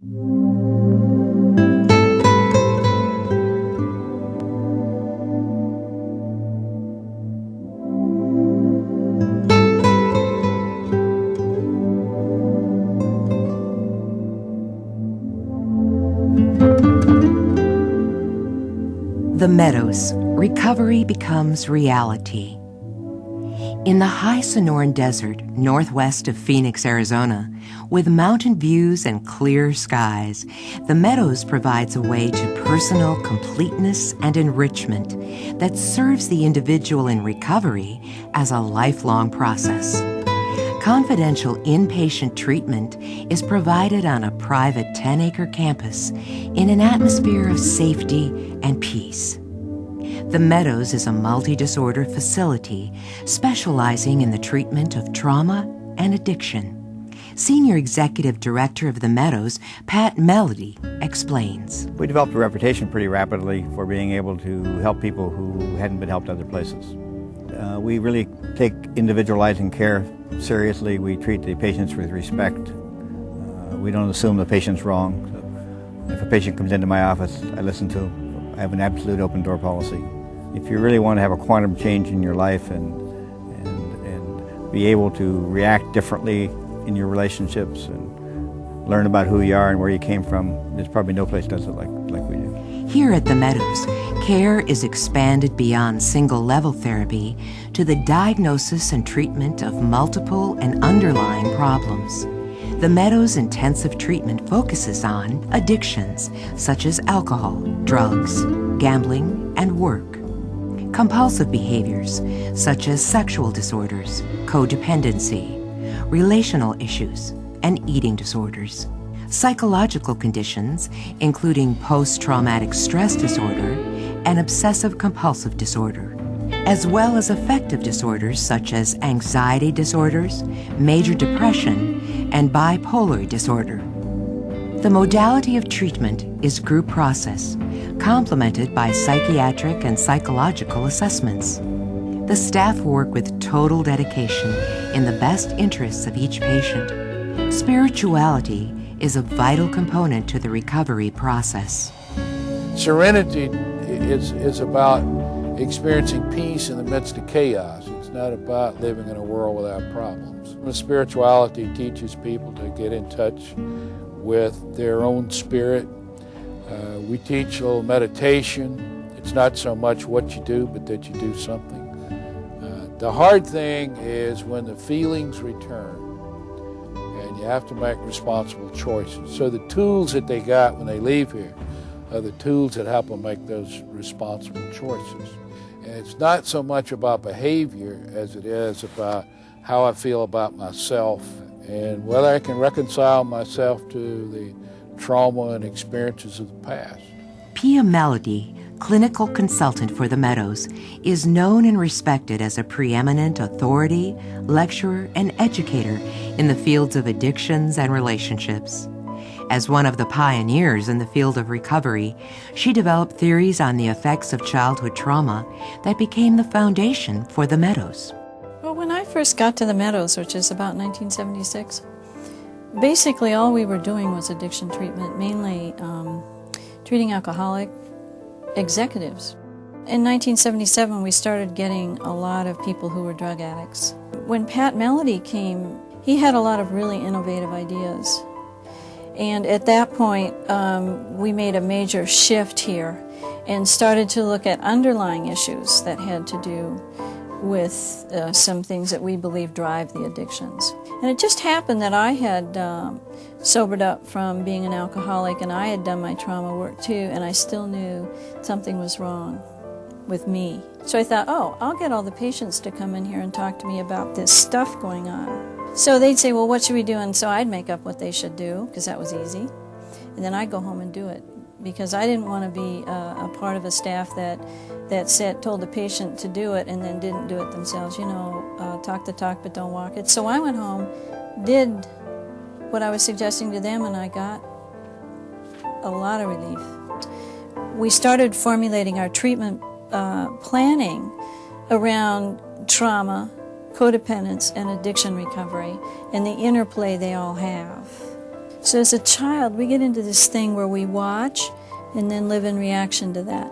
The Meadows, recovery becomes reality. In the high Sonoran Desert, northwest of Phoenix, Arizona, with mountain views and clear skies, the Meadows provides a way to personal completeness and enrichment that serves the individual in recovery as a lifelong process. Confidential inpatient treatment is provided on a private 10-acre campus in an atmosphere of safety and peace. The Meadows is a multi-disorder facility specializing in the treatment of trauma and addiction. Senior Executive Director of the Meadows, Pat Melody, explains. We developed a reputation pretty rapidly for being able to help people who hadn't been helped other places. We really take individualizing care seriously. We treat the patients with respect. We don't assume the patient's wrong. So if a patient comes into my office, I listen to them. I have an absolute open door policy. If you really want to have a quantum change in your life and be able to react differently in your relationships and learn about who you are and where you came from, there's probably no place does it like we do. Here at the Meadows, care is expanded beyond single-level therapy to the diagnosis and treatment of multiple and underlying problems. The Meadows intensive treatment focuses on addictions such as alcohol, drugs, gambling, and work. Compulsive behaviors such as sexual disorders, codependency, relational issues, and eating disorders. Psychological conditions including post-traumatic stress disorder and obsessive-compulsive disorder, as well as affective disorders such as anxiety disorders, major depression, and bipolar disorder. The modality of treatment is group process, complemented by psychiatric and psychological assessments. The staff work with total dedication in the best interests of each patient. Spirituality is a vital component to the recovery process. Serenity is about experiencing peace in the midst of chaos. It's not about living in a world without problems. Spirituality teaches people to get in touch with their own spirit. We teach a little meditation. It's not so much what you do, but that you do something. The hard thing is when the feelings return and you have to make responsible choices. So the tools that they got when they leave here are the tools that help them make those responsible choices. And it's not so much about behavior as it is about how I feel about myself and whether I can reconcile myself to the trauma and experiences of the past. Pia Melody, clinical consultant for the Meadows, is known and respected as a preeminent authority, lecturer, and educator in the fields of addictions and relationships. As one of the pioneers in the field of recovery, she developed theories on the effects of childhood trauma that became the foundation for the Meadows. Well, when I first got to the Meadows, which is about 1976, basically all we were doing was addiction treatment, mainly treating alcoholic executives. In 1977, we started getting a lot of people who were drug addicts. When Pat Melody came, he had a lot of really innovative ideas. And at that point, we made a major shift here and started to look at underlying issues that had to do with some things that we believe drive the addictions. And it just happened that I had sobered up from being an alcoholic, and I had done my trauma work too, and I still knew something was wrong with me. So I thought, oh, I'll get all the patients to come in here and talk to me about this stuff going on. So they'd say, well, what should we do? And so I'd make up what they should do, because that was easy. And then I'd go home and do it, because I didn't want to be a part of a staff that told the patient to do it and then didn't do it themselves. You know, talk the talk but don't walk it. So I went home, did what I was suggesting to them, and I got a lot of relief. We started formulating our treatment planning around trauma, codependence, and addiction recovery, and the interplay they all have. So as a child, we get into this thing where we watch and then live in reaction to that.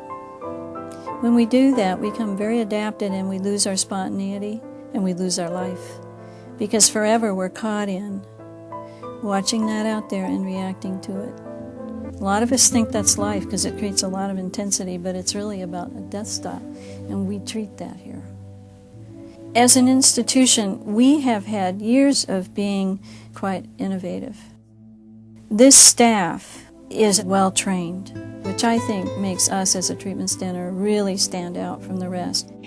When we do that, we become very adapted and we lose our spontaneity and we lose our life. Because forever we're caught in watching that out there and reacting to it. A lot of us think that's life because it creates a lot of intensity, but it's really about a death stop, and we treat that here. As an institution, we have had years of being quite innovative. This staff is well trained, which I think makes us as a treatment center really stand out from the rest.